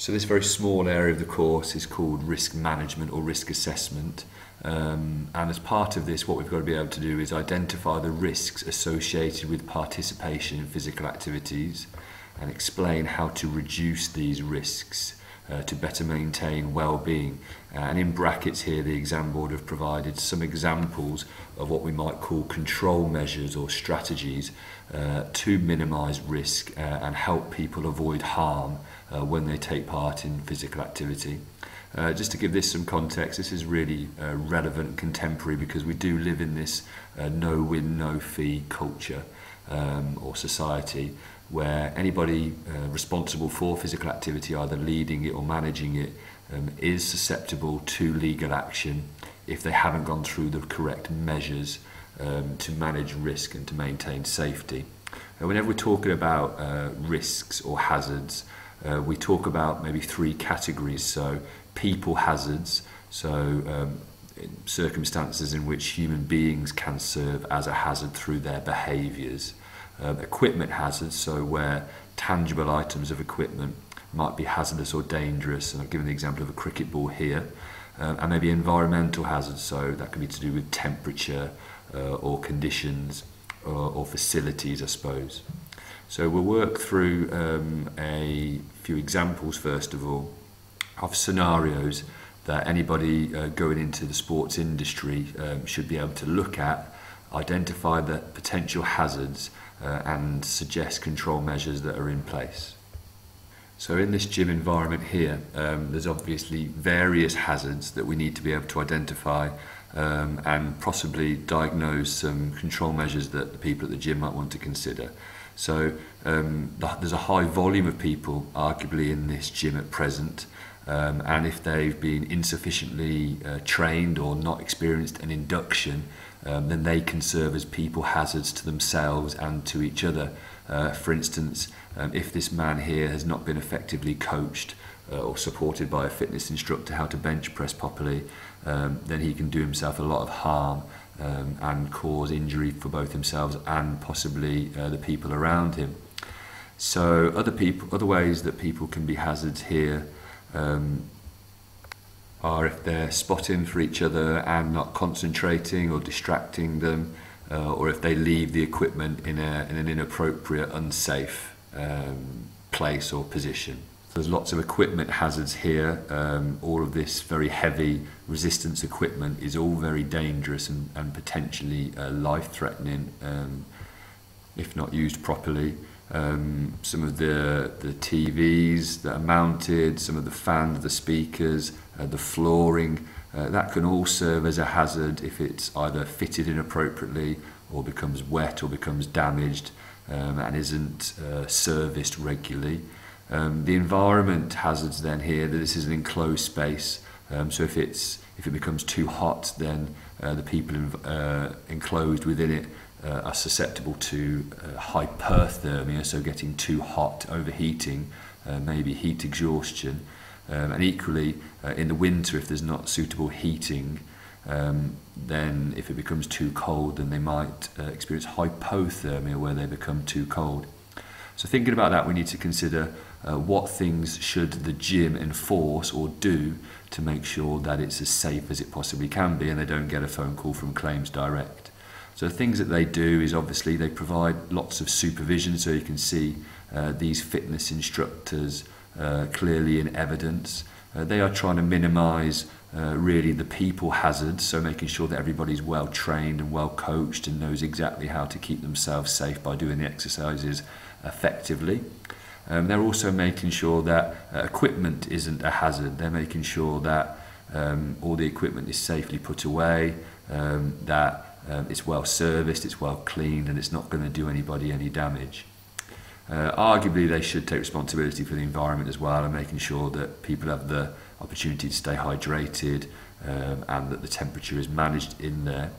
So this very small area of the course is called risk management or risk assessment. And as part of this, what we've got to be able to do is identify the risks associated with participation in physical activities and explain how to reduce these risks to better maintain well-being. And in brackets here, the exam board have provided some examples of what we might call control measures or strategies to minimise risk and help people avoid harm when they take part in physical activity. Just to give this some context, this is really relevant and contemporary because we do live in this no-win, no-fee culture or society where anybody responsible for physical activity, either leading it or managing it, is susceptible to legal action if they haven't gone through the correct measures to manage risk and to maintain safety. Whenever we're talking about risks or hazards, we talk about maybe three categories. So people hazards, so circumstances in which human beings can serve as a hazard through their behaviours. Equipment hazards, so where tangible items of equipment might be hazardous or dangerous, and I've given the example of a cricket ball here. And maybe environmental hazards, so that can be to do with temperature or conditions or facilities, I suppose. So we'll work through a few examples first of all of scenarios that anybody going into the sports industry should be able to look at, identify the potential hazards and suggest control measures that are in place. So in this gym environment here, there's obviously various hazards that we need to be able to identify and possibly diagnose some control measures that the people at the gym might want to consider. So there's a high volume of people arguably in this gym at present, and if they've been insufficiently trained or not experienced an induction, then they can serve as people hazards to themselves and to each other. For instance, if this man here has not been effectively coached or supported by a fitness instructor how to bench press properly, then he can do himself a lot of harm and cause injury for both himself and possibly the people around him. So other ways that people can be hazards here are if they're spotting for each other and not concentrating or distracting them, or if they leave the equipment in an inappropriate, unsafe place or position. There's lots of equipment hazards here. All of this very heavy resistance equipment is all very dangerous and potentially life-threatening if not used properly. Some of the TVs that are mounted, some of the fans, the speakers, the flooring, that can all serve as a hazard if it's either fitted inappropriately or becomes wet or becomes damaged and isn't serviced regularly. The environment hazards then here, that this is an enclosed space, so if it becomes too hot, then the people enclosed within it are susceptible to hyperthermia, so getting too hot, overheating, maybe heat exhaustion, and equally in the winter if there's not suitable heating, then if it becomes too cold, then they might experience hypothermia where they become too cold. So thinking about that, we need to consider what things should the gym enforce or do to make sure that it's as safe as it possibly can be and they don't get a phone call from Claims Direct. So the things that they do is obviously they provide lots of supervision, so you can see these fitness instructors clearly in evidence. They are trying to minimise really the people hazards, so making sure that everybody's well trained and well coached and knows exactly how to keep themselves safe by doing the exercises effectively. They're also making sure that equipment isn't a hazard. They're making sure that all the equipment is safely put away, that it's well serviced, it's well cleaned, and it's not going to do anybody any damage. Arguably they should take responsibility for the environment as well, and making sure that people have the opportunity to stay hydrated and that the temperature is managed in there.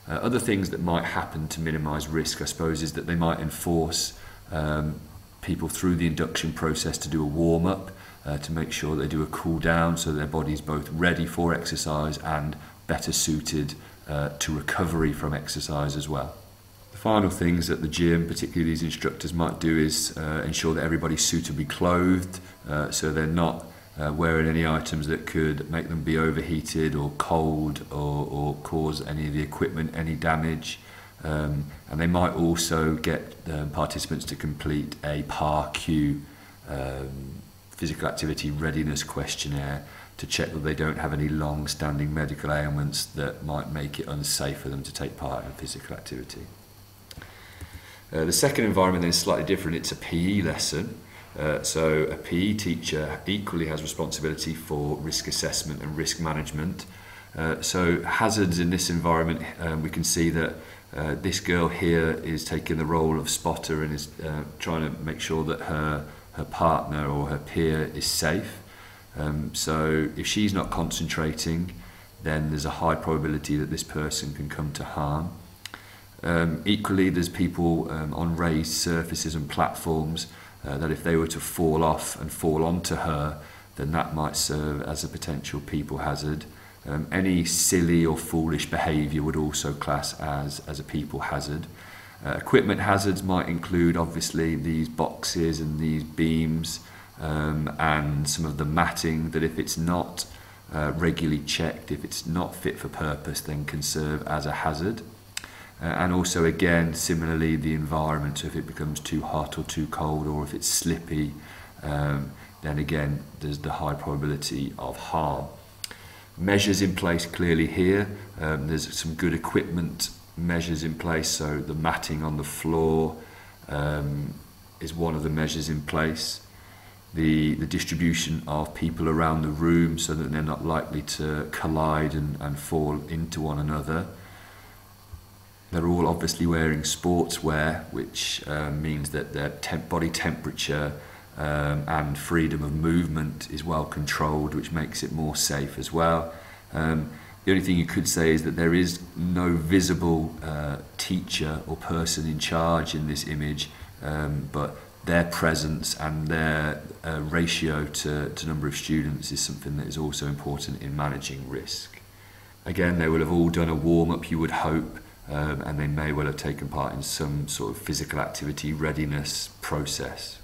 Other things that might happen to minimise risk, I suppose, is that they might enforce people through the induction process to do a warm-up, to make sure they do a cool down so their body's both ready for exercise and better suited to recovery from exercise as well. The Final things that the gym, particularly these instructors, might do is ensure that everybody's suitably clothed, so they're not wearing any items that could make them be overheated or cold or cause any of the equipment any damage. And they might also get participants to complete a PAR-Q physical activity readiness questionnaire to check that they don't have any long-standing medical ailments that might make it unsafe for them to take part in physical activity. The second environment then is slightly different. It's a PE lesson. So a PE teacher equally has responsibility for risk assessment and risk management. So hazards in this environment, we can see that this girl here is taking the role of spotter and is trying to make sure that her partner or her peer is safe. So if she's not concentrating, then there's a high probability that this person can come to harm. Equally, there's people on raised surfaces and platforms that if they were to fall off and fall onto her, then that might serve as a potential people hazard. Any silly or foolish behaviour would also class as a people hazard. Equipment hazards might include obviously these boxes and these beams and some of the matting that if it's not regularly checked, if it's not fit for purpose, then can serve as a hazard. And also again, similarly, the environment, so if it becomes too hot or too cold or if it's slippy, then again, there's the high probability of harm. Measures in place clearly here. There's some good equipment measures in place, so the matting on the floor is one of the measures in place. The distribution of people around the room so that they're not likely to collide and fall into one another. They're all obviously wearing sportswear, which means that their body temperature and freedom of movement is well controlled, which makes it more safe as well. The only thing you could say is that there is no visible teacher or person in charge in this image, but their presence and their ratio to number of students is something that is also important in managing risk. Again, they will have all done a warm-up, you would hope, and they may well have taken part in some sort of physical activity readiness process.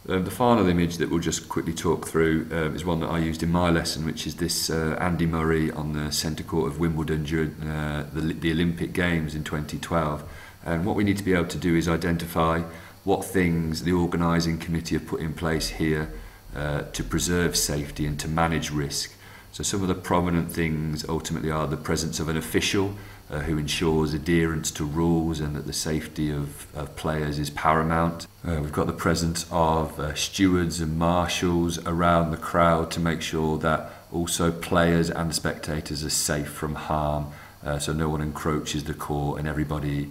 The final image that we'll just quickly talk through is one that I used in my lesson, which is this Andy Murray on the centre court of Wimbledon during the Olympic Games in 2012. And what we need to be able to do is identify what things the organising committee have put in place here to preserve safety and to manage risk. So some of the prominent things ultimately are the presence of an official who ensures adherence to rules and that the safety of players is paramount. We've got the presence of stewards and marshals around the crowd to make sure that also players and spectators are safe from harm, so no one encroaches the court and everybody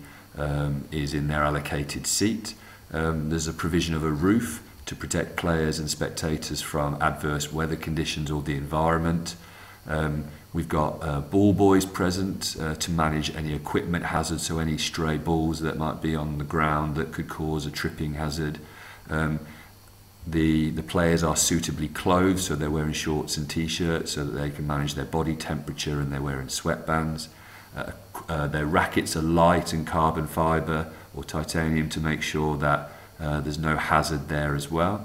is in their allocated seat. There's a provision of a roof to protect players and spectators from adverse weather conditions or the environment. We've got ball boys present to manage any equipment hazards, so any stray balls that might be on the ground that could cause a tripping hazard. The players are suitably clothed, so they're wearing shorts and t-shirts so that they can manage their body temperature, and they're wearing sweatbands. Their rackets are light and carbon fibre or titanium to make sure that there's no hazard there as well.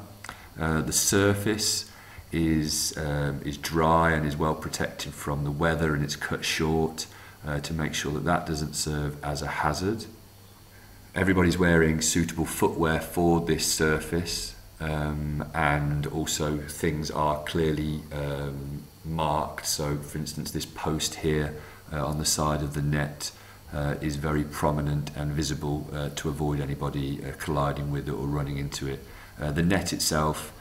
The surface is dry and is well protected from the weather, and it's cut short to make sure that that doesn't serve as a hazard. Everybody's wearing suitable footwear for this surface, and also things are clearly marked. So for instance, this post here on the side of the net is very prominent and visible to avoid anybody colliding with it or running into it. The net itself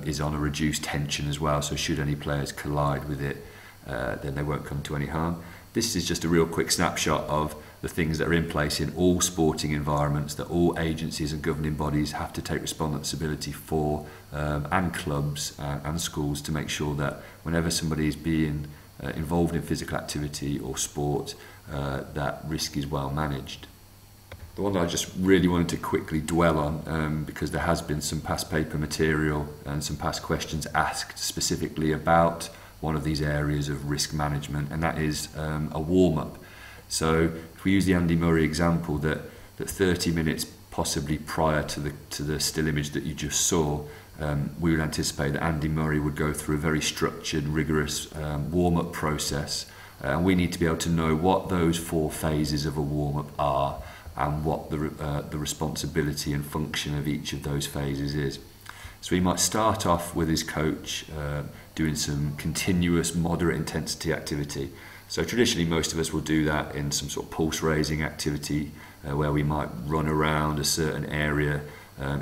is on a reduced tension as well, so should any players collide with it, then they won't come to any harm. This is just a real quick snapshot of the things that are in place in all sporting environments that all agencies and governing bodies have to take responsibility for, and clubs and schools, to make sure that whenever somebody is being involved in physical activity or sport, that risk is well managed. The one that I just really wanted to quickly dwell on, because there has been some past paper material and some past questions asked specifically about one of these areas of risk management, and that is a warm-up. So if we use the Andy Murray example, that 30 minutes possibly prior to the still image that you just saw, we would anticipate that Andy Murray would go through a very structured, rigorous warm-up process. And we need to be able to know what those 4 phases of a warm-up are and what the responsibility and function of each of those phases is. So he might start off with his coach doing some continuous moderate intensity activity. So traditionally most of us will do that in some sort of pulse raising activity where we might run around a certain area.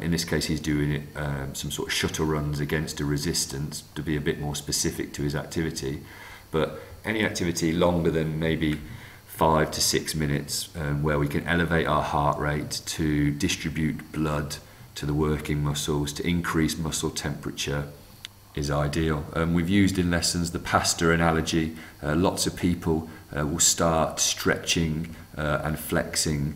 In this case he's doing it some sort of shuttle runs against a resistance to be a bit more specific to his activity. But any activity longer than maybe 5 to 6 minutes where we can elevate our heart rate to distribute blood to the working muscles, to increase muscle temperature, is ideal. We've used in lessons the pasta analogy. Lots of people will start stretching and flexing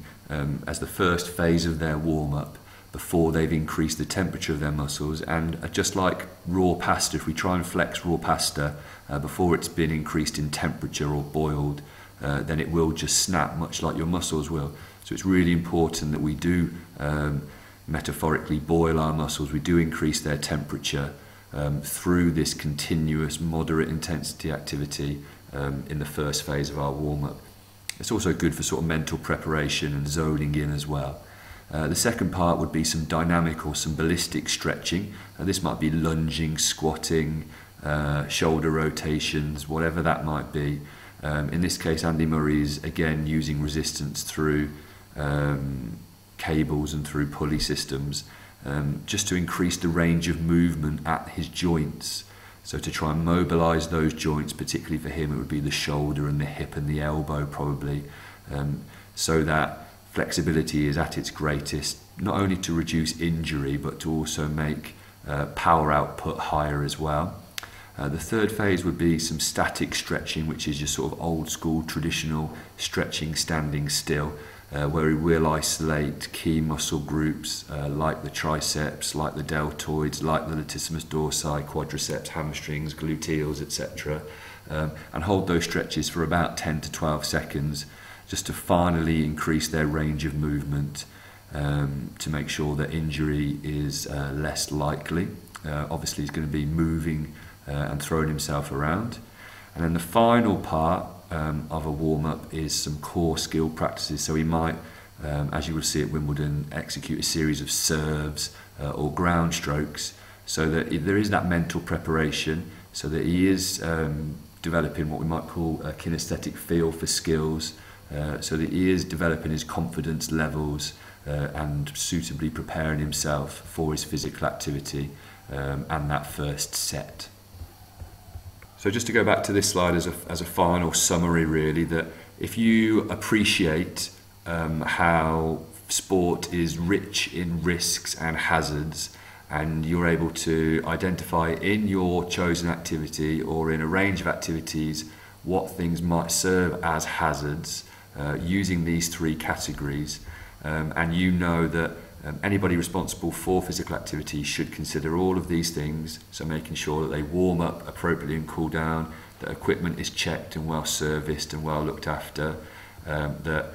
as the first phase of their warm-up before they've increased the temperature of their muscles. And just like raw pasta, if we try and flex raw pasta before it's been increased in temperature or boiled, then it will just snap, much like your muscles will. So it's really important that we do metaphorically boil our muscles, we do increase their temperature through this continuous moderate intensity activity in the first phase of our warm-up. It's also good for sort of mental preparation and zoning in as well. The second part would be some dynamic or some ballistic stretching. This might be lunging, squatting, shoulder rotations, whatever that might be. In this case, Andy Murray is again using resistance through cables and through pulley systems just to increase the range of movement at his joints. So to try and mobilise those joints, particularly for him it would be the shoulder and the hip and the elbow probably, so that flexibility is at its greatest, not only to reduce injury but to also make power output higher as well. The third phase would be some static stretching, which is your sort of old school traditional stretching standing still, where we will isolate key muscle groups like the triceps, like the deltoids, like the latissimus dorsi, quadriceps, hamstrings, gluteals, etc. And hold those stretches for about 10 to 12 seconds just to finally increase their range of movement to make sure that injury is less likely. Obviously he's going to be moving and throwing himself around. And then the final part of a warm-up is some core skill practices. So he might, as you will see at Wimbledon, execute a series of serves or ground strokes, so that there is that mental preparation, so that he is developing what we might call a kinesthetic feel for skills, so that he is developing his confidence levels and suitably preparing himself for his physical activity and that first set. So just to go back to this slide as a final summary really, that if you appreciate how sport is rich in risks and hazards, and you're able to identify in your chosen activity or in a range of activities what things might serve as hazards using these 3 categories, and you know that anybody responsible for physical activity should consider all of these things, so making sure that they warm up appropriately and cool down, that equipment is checked and well serviced and well looked after, that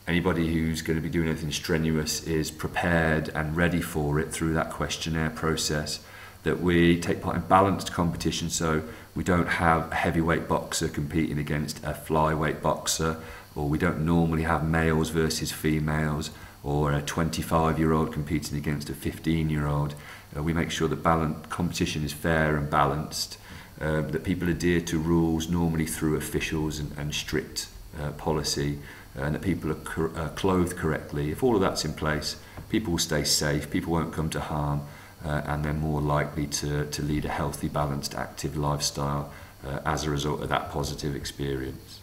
anybody who's going to be doing anything strenuous is prepared and ready for it through that questionnaire process, that we take part in balanced competition, so we don't have a heavyweight boxer competing against a flyweight boxer, or we don't normally have males versus females, or a 25-year-old competing against a 15-year-old. We make sure that competition is fair and balanced, that people adhere to rules normally through officials and strict policy, and that people are clothed correctly. If all of that's in place, people will stay safe, people won't come to harm, and they're more likely to lead a healthy, balanced, active lifestyle as a result of that positive experience.